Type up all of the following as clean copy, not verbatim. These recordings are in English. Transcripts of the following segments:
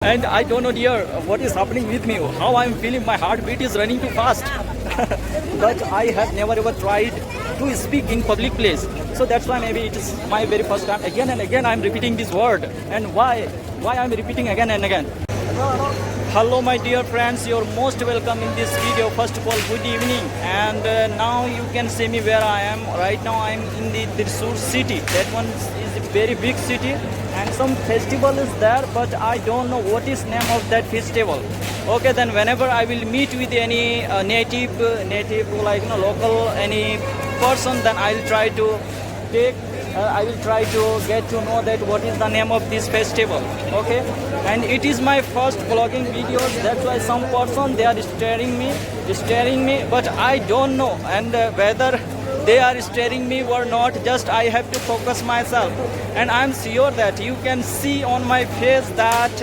And I don't know, dear, what is happening with me, how I'm feeling. My heartbeat is running too fast. But I have never ever tried to speak in public place. So that's why maybe it is my very first time. Again and again I'm repeating this word. And why I'm repeating again and again. Hello my dear friends, you're most welcome in this video. First of all, good evening. And now you can see me where I am. Right now I'm in the Thrissur city. That one is a very big city. And some festival is there, but I don't know what is name of that festival. Okay, then whenever I will meet with any native like local any person, then I will try to get to know that what is the name of this festival. Okay, and it is my first vlogging videos. That's why some person they are staring me, but I don't know and whether they are staring me or not. Just I have to focus myself, and I'm sure that you can see on my face that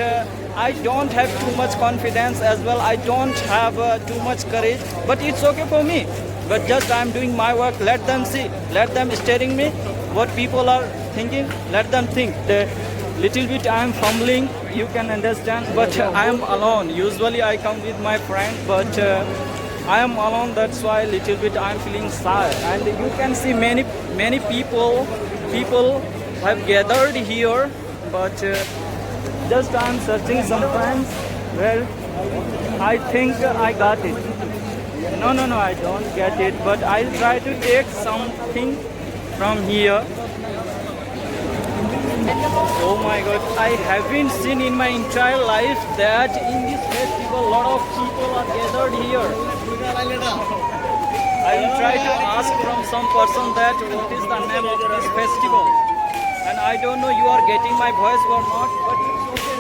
I don't have too much confidence as well. I don't have too much courage, but it's okay for me. But just I'm doing my work. Let them see, let them staring me. What people are thinking, let them think. The little bit I am fumbling, you can understand, but I am alone. Usually I come with my friend, but I am alone. That's why little bit I am feeling sad. And you can see many people have gathered here, but just I am searching sometimes. Well, I think I got it. No, I don't get it, but I'll try to take something from here. Oh my god, I haven't seen in my entire life that in this festival a lot of people are gathered here. I will try to ask from some person that what is the name of this festival. And I don't know you are getting my voice or not, but it's okay.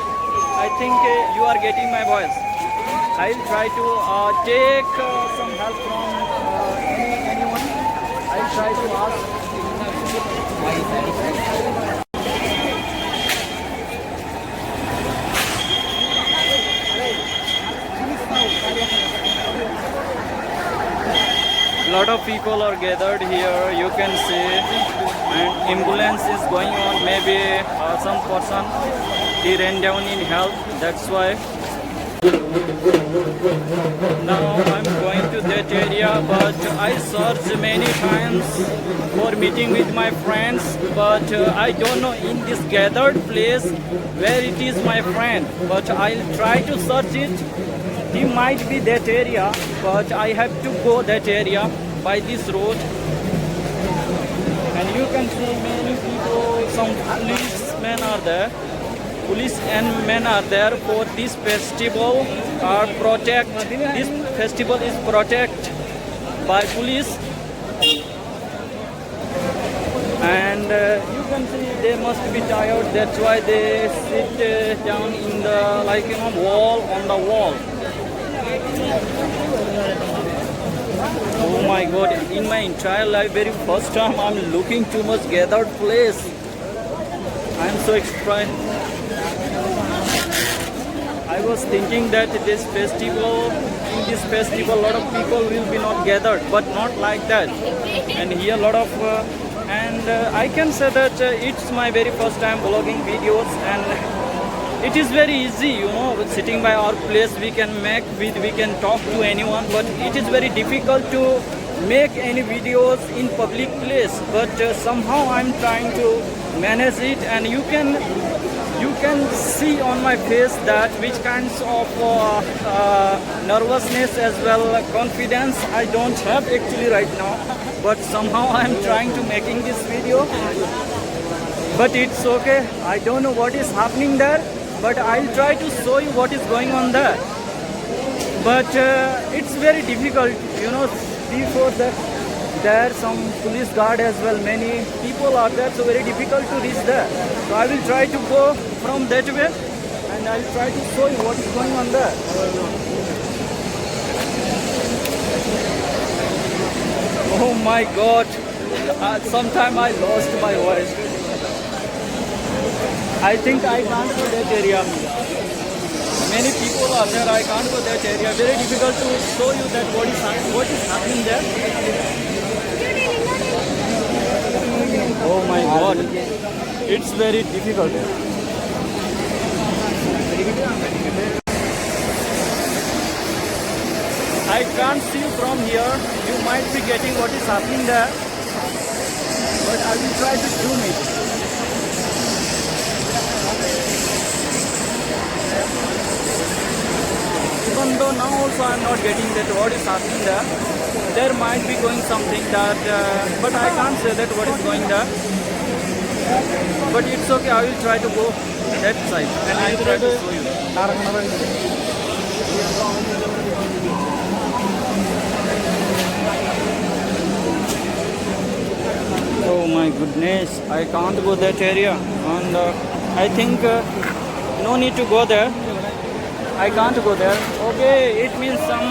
I think you are getting my voice. I will try to take some help from anyone. I will try to ask. Lot of people are gathered here, you can see, and ambulance is going on. Maybe some person he ran down in health, that's why. Now I'm going to that area, but I searched many times for meeting with my friends, but I don't know in this gathered place where it is my friend, but I'll try to search it. He might be that area, but I have to go that area by this road. And you can see many people, some policemen are there. Police and men are there for this festival are protect. This festival is protected by police. And you can see they must be tired. That's why they sit down in the wall on the wall. Oh my god, in my entire life, very first time I'm looking too much gathered place. I'm so excited. I was thinking that in this festival, a lot of people will be not gathered, but not like that. And here a lot of, I can say that it's my very first time vlogging videos, and it is very easy, sitting by our place, we can talk to anyone, but it is very difficult to make any videos in public place. But somehow I'm trying to manage it, and you can see on my face that which kinds of nervousness as well confidence I don't have actually right now, but somehow I'm trying to making this video. But it's okay, I don't know what is happening there, but I'll try to show you what is going on there. But it's very difficult, before that there are some police guard as well, many people are there, so very difficult to reach there. So I will try to go from that way, and I will try to show you what is going on there. Oh my god, sometime I lost my voice. I think I can't go that area. Many people are there, I can't go that area. Very difficult to show you that what is happening there. Oh my god, it's very difficult. I can't see you from here. You might be getting what is happening there, but I will try to zoom it. Even though now also I am not getting that what is happening there. There might be going something that, but I can't say that what is going there. But it's okay. I will try to go that side and I will try to show you. Oh my goodness, I can't go that area, and I think no need to go there. I can't go there. Okay, it means some,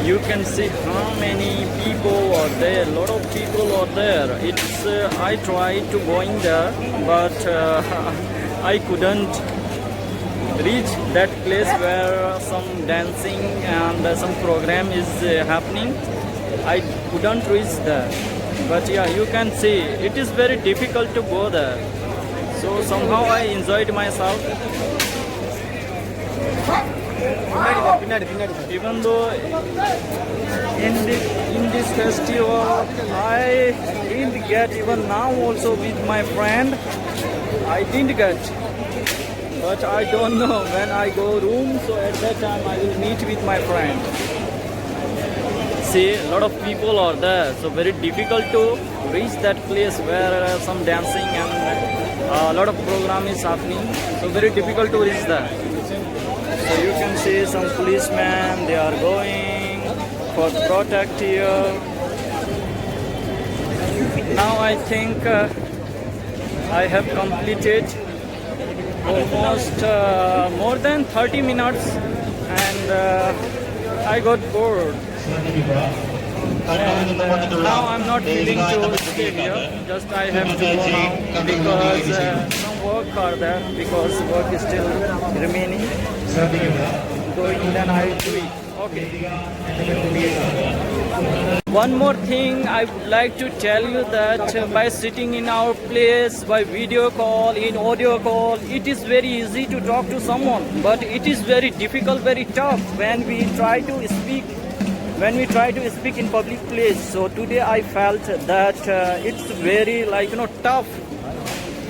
you can see how many people are there. A lot of people are there. It's I tried to go in there, but I couldn't reach that place where some dancing and some program is happening. I couldn't reach there. But yeah, you can see it is very difficult to go there. So somehow I enjoyed myself. Even though in this festival I didn't get, even now also with my friend I didn't get, but I don't know when I go room, so at that time I will meet with my friend. See, a lot of people are there, so very difficult to reach that place where some dancing and a lot of program is happening, so very difficult to reach there. So you can see some policemen, they are going for protect here. Now I think I have completed almost more than 30 minutes and I got bored. And now I'm not willing to stay here, just I have to go now because some work are there, because work is still remaining. Going, then I will do it. Okay. One more thing I would like to tell you, that by sitting in our place, by video call, in audio call, it is very easy to talk to someone, but it is very difficult, very tough when we try to speak. When we try to speak in public place. So today I felt that it's very tough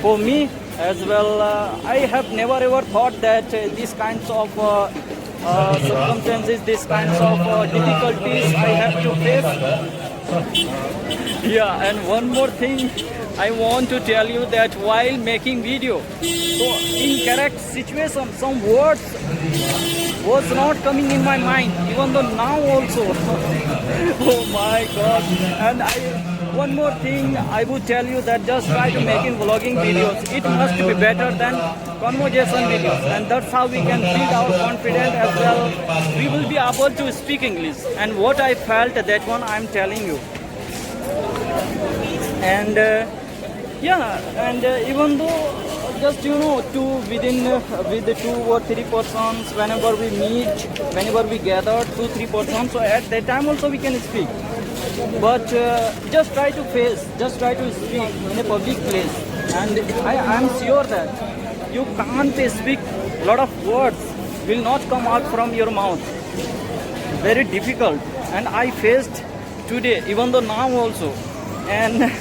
for me as well. I have never ever thought that these kinds of circumstances, these kinds of difficulties I have to face. Yeah, and one more thing I want to tell you, that while making video, so in correct situation, some words was not coming in my mind, even though now also. Oh my God. And one more thing I would tell you, that just try to making vlogging videos. It must be better than conversation videos, and that's how we can build our confidence as well. We will be able to speak English, and what I felt, that one I'm telling you. And even though just with the 2 or 3 persons, whenever we meet, whenever we gather 2-3 persons, so at that time also we can speak. But just try to speak in a public place, and I am sure that you can't speak a lot of words, will not come out from your mouth. Very difficult, and I faced today, even though now also. And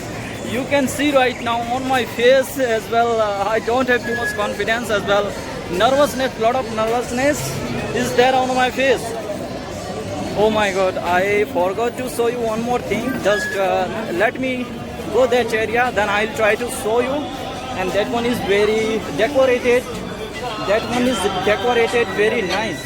you can see right now on my face as well, I don't have too much confidence as well. Nervousness, lot of nervousness is there on my face. Oh my God, I forgot to show you one more thing. Just let me go that area, then I'll try to show you. And that one is very decorated. That one is decorated very nice.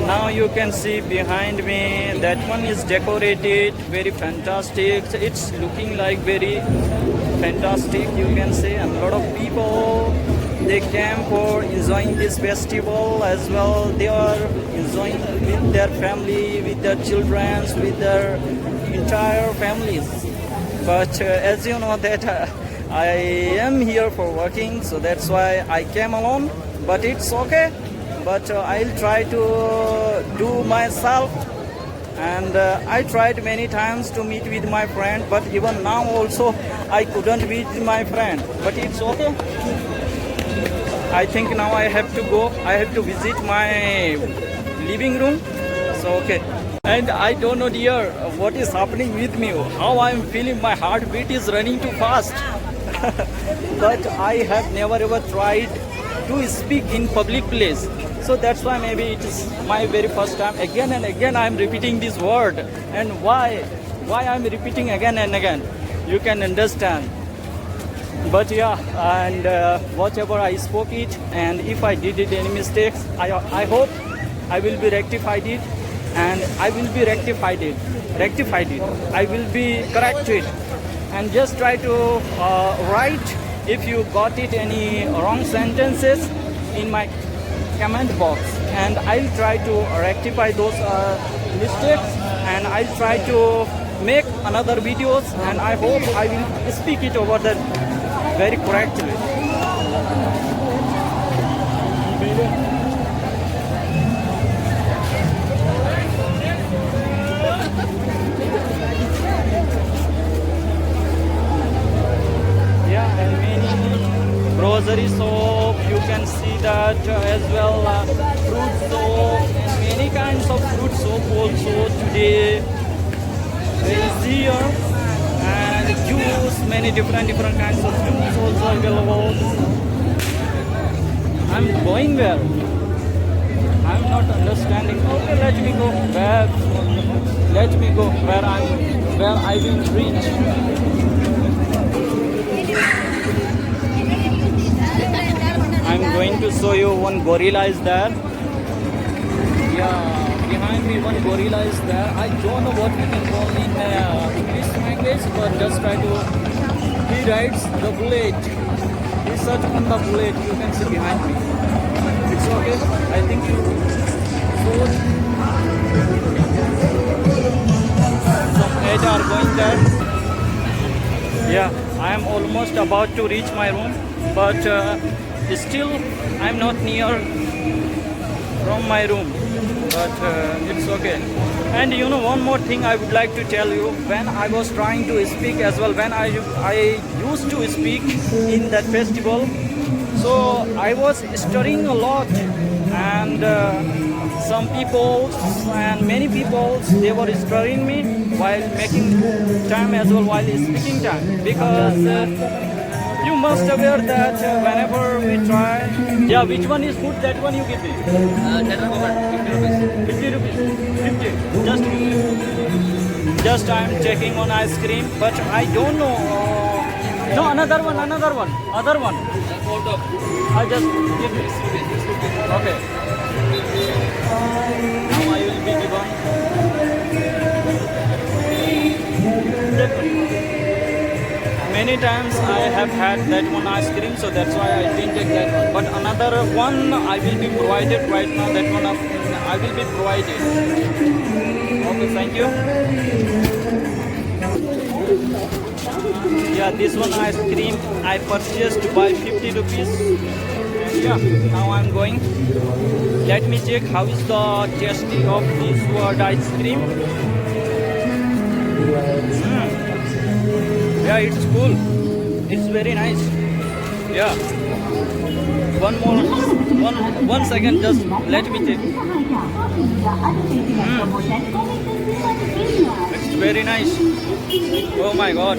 Now you can see behind me, that one is decorated very fantastic. It's looking like very fantastic, you can see. And a lot of people, they came for enjoying this festival as well. They are enjoying with their family, with their children, with their entire families. But as you know that I am here for working, so that's why I came alone. But it's okay. But I'll try to do myself and I tried many times to meet with my friend, but even now also I couldn't meet my friend. But it's okay. I think now I have to go. I have to visit my living room. So okay. And I don't know, dear, what is happening with me. How I am feeling. My heartbeat is running too fast. But I have never ever tried to speak in public place. So that's why maybe it is my very first time. Again and again I am repeating this word. And why I am repeating again and again, you can understand. But yeah, and whatever I spoke it, and if I did it any mistakes, I hope I will be rectified it, and I will be rectified it. I will be corrected, and just try to write if you got it any wrong sentences in my comment box, and I'll try to rectify those mistakes, and I'll try to make another videos, and I hope I will speak it over there very correctly. Yeah, and many grocery soap, you can see that as well, fruit soap, and many kinds of fruit soap also today is here, and juice, many different kinds of juice also available. I'm going where? I'm not understanding. Okay, let me go where. Let me go where I will reach. I'm going to show you one gorilla is there. Yeah, behind me one gorilla is there. I don't know what we can call in English language, but just try to. He rides the bullet. He sat on the bullet. You can see behind me. It's okay. I think you. Some eight are going there. Yeah, I am almost about to reach my room, but still I'm not near from my room. But it's okay. And you know, one more thing I would like to tell you. When I was trying to speak as well, when I used to speak in that festival, so I was studying a lot, and some people and many people, they were studying me while making time as well, while speaking time, because you must aware that whenever we try, yeah, which one is good, that one you give me. That one 50 rupees. 50. Just I am checking on ice cream, but I don't know. No, another one. Other one. I just give this. Okay. Now I will be given. Many times I have had that one ice cream, so that's why I didn't take that one. But another one I will be provided right now. That one I will be provided. Okay, thank you. Yeah, this one ice cream I purchased by 50 rupees. Yeah, now I'm going. Let me check how is the tasty of this word ice cream. Yeah, it's cool. It's very nice. Yeah. One second, just let me check. It's very nice. Oh my god.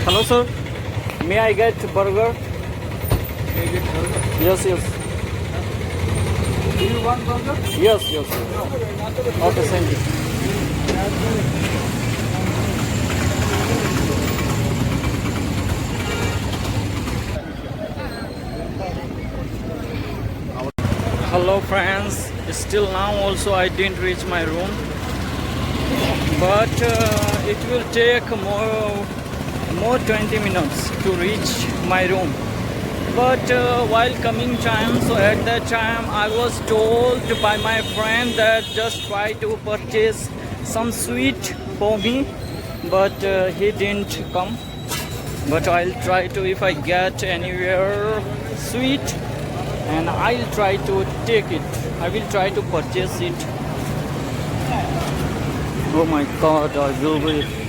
Hello sir, may I get burger? Yes. Do you want burger? Yes. Okay, thank you. Hello friends, still now also I didn't reach my room, but it will take more 20 minutes to reach my room. But while coming time, so at that time I was told by my friend that just try to purchase some sweet for me, but he didn't come. But I'll try to, if I get anywhere sweet, and I'll try to take it. I will try to purchase it. Oh my god, I will be